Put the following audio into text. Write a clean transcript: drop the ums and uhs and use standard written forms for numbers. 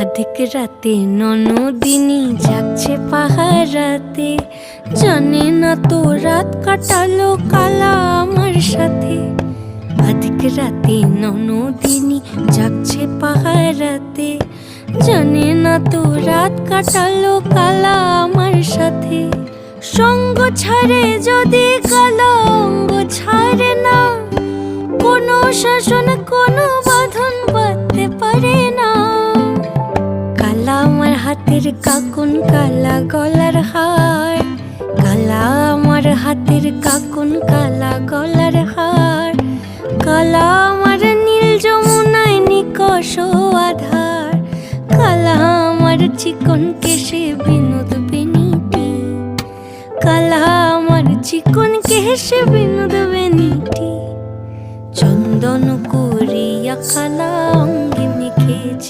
অধিক রাতে ননদিনী জাগছে পাহারাতে, জানে না তো রাত কাটালো কালা আমার সাথে। অধিক রাতে ননদিনী জাগছে পাহারাতে, জানে না তো রাত কাটালো কালা আমার সাথে। সঙ্গ ছাড়ে যদি কালা অঙ্গ ছাড়ে না, কোনো শাসন কোনো বাঁধন বাঁধতে পারে না। কালা আমার হাতের কাকুন কালা গলার হার, কালা আমার হাতের কাকুন কালা গলার হার। কালা আমার নীল যমুনায় নিকষ আধার, কালা আমার চিকন কেশে বিনোদ বেনিটি, কালা আমার চিকন কেশে বিনোদ বেনিটি। চন্দন করিয়া কালা অঙ্গে মেখেছি